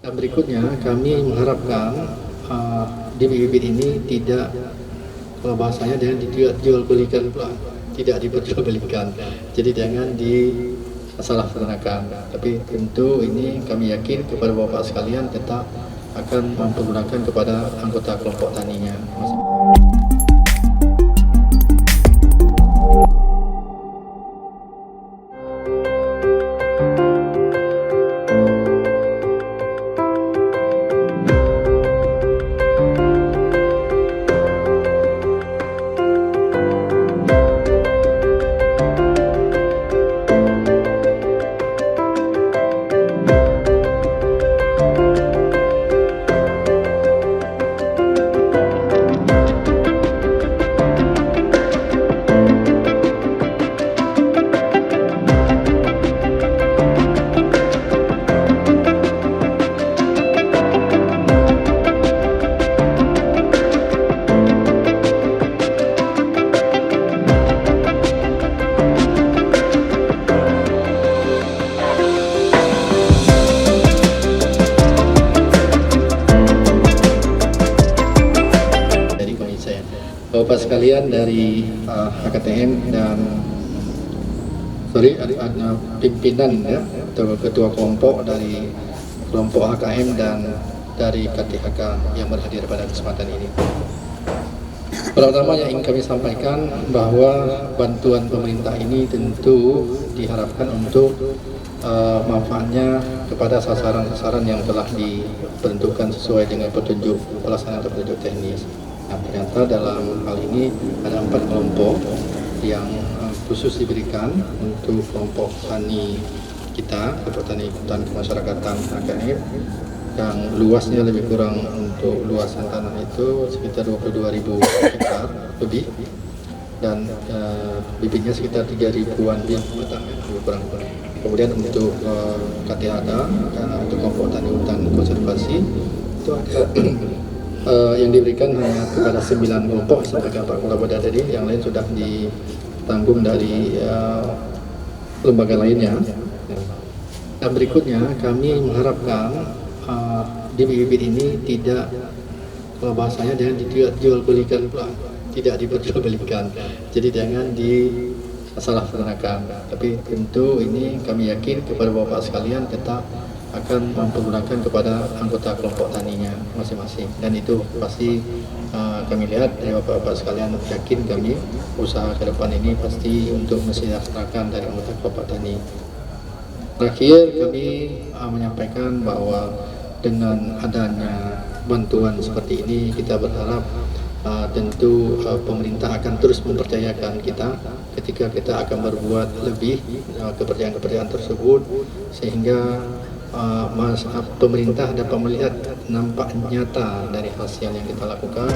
Dan berikutnya kami mengharapkan bibit-bibit ini tidak, kalau bahasanya, jangan dijual belikan pula, tidak diperjualbelikan. Jadi jangan disalahgunakan. Tapi tentu ini kami yakin kepada Bapak sekalian tetap akan mempergunakan kepada anggota kelompok taninya. Bapak sekalian dari HKTM dan pimpinan ya, atau ketua kelompok dari kelompok HKM dan dari KTHK yang berhadir pada kesempatan ini. Pertama yang ingin kami sampaikan bahwa bantuan pemerintah ini tentu diharapkan untuk manfaatnya kepada sasaran-sasaran yang telah ditentukan sesuai dengan petunjuk pelaksanaan atau petunjuk teknis. Nah, ternyata dalam hal ini ada 4 kelompok yang khusus diberikan untuk kelompok tani kita, kelompok tani hutan kemasyarakatan HKM, yang luasnya lebih kurang untuk luasan tanah itu sekitar 22.000 hektar lebih, dan bibitnya sekitar 3.000-an batang, lebih kurang. Kemudian untuk KTHK, untuk kelompok tani hutan konservasi, itu ada yang diberikan hanya kepada 9 kelompok, disampaikan Pak Kepala tadi, yang lain sudah ditanggung dari lembaga lainnya. Dan berikutnya kami mengharapkan bibit-bibit ini tidak, kalau bahasanya, jangan dijual belikan pula, tidak diperjualbelikan. Jadi jangan disalahgunakan. Tapi tentu ini kami yakin kepada Bapak sekalian tetap akan mempergunakan kepada anggota kelompok taninya masing-masing, dan itu pasti kami lihat dari Bapak-Bapak sekalian, yakin kami usaha ke depan ini pasti untuk mensejahterakan dari anggota kelompok tani. Terakhir kami menyampaikan bahwa dengan adanya bantuan seperti ini, kita berharap tentu pemerintah akan terus mempercayakan kita ketika kita akan berbuat lebih kepercayaan-kepercayaan tersebut, sehingga pemerintah dapat melihat nampak nyata dari hasil yang kita lakukan.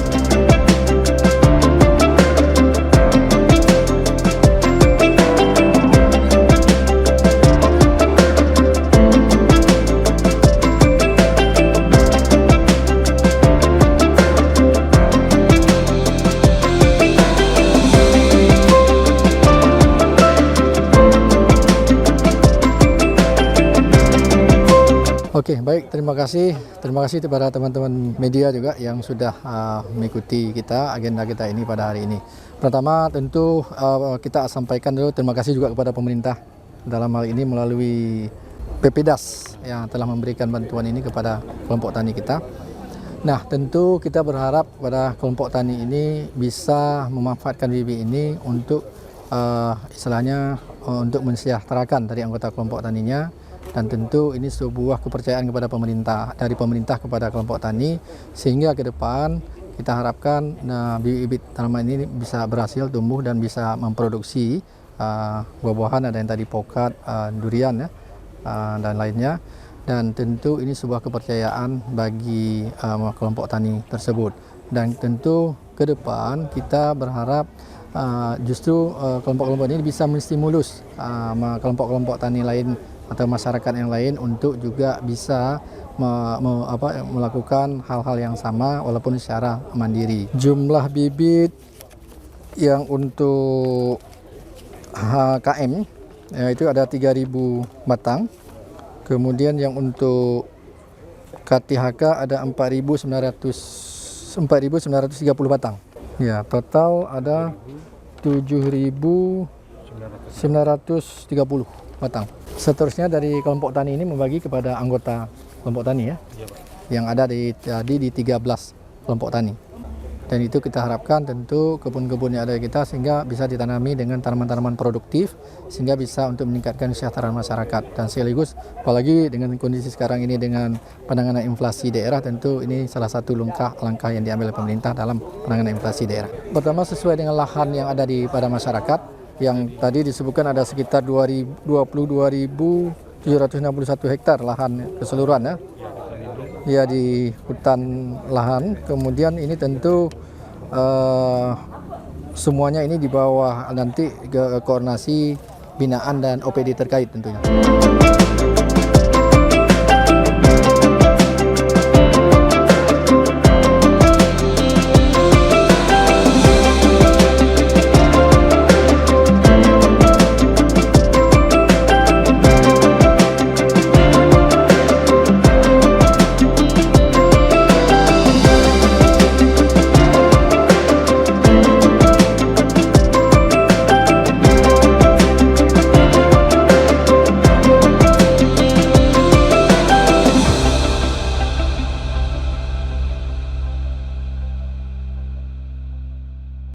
Oke, baik, terima kasih kepada teman-teman media juga yang sudah mengikuti agenda kita ini pada hari ini. Pertama tentu kita sampaikan dulu terima kasih juga kepada pemerintah dalam hal ini melalui PPDAS yang telah memberikan bantuan ini kepada kelompok tani kita. Nah, tentu kita berharap pada kelompok tani ini bisa memanfaatkan bibit ini untuk istilahnya untuk mensejahterakan dari anggota kelompok taninya. Dan tentu ini sebuah kepercayaan kepada dari pemerintah kepada kelompok tani, sehingga ke depan kita harapkan bibit tanaman ini bisa berhasil tumbuh dan bisa memproduksi buah-buahan, ada yang tadi pokat, durian ya, dan lainnya. Dan tentu ini sebuah kepercayaan bagi kelompok tani tersebut. Dan tentu ke depan kita berharap justru kelompok-kelompok ini bisa menstimulus kelompok-kelompok tani lain atau masyarakat yang lain untuk juga bisa melakukan hal-hal yang sama walaupun secara mandiri. Jumlah bibit yang untuk HKM itu ada 3.000 batang. Kemudian yang untuk KTHK ada 4.930 batang. Ya, total ada 7.930 batang. Seterusnya dari kelompok tani ini membagi kepada anggota kelompok tani ya. Yang ada di 13 kelompok tani. Dan itu kita harapkan tentu kebun-kebun yang ada di kita sehingga bisa ditanami dengan tanaman-tanaman produktif sehingga bisa untuk meningkatkan kesejahteraan masyarakat. Dan sekaligus apalagi dengan kondisi sekarang ini dengan penanganan inflasi daerah, tentu ini salah satu langkah yang diambil oleh pemerintah dalam penanganan inflasi daerah. Pertama, sesuai dengan lahan yang ada pada masyarakat yang tadi disebutkan ada sekitar 22.761 hektar lahan keseluruhan ya. Ya, di hutan lahan. Kemudian ini tentu semuanya ini di bawah nanti ke koordinasi binaan dan OPD terkait tentunya.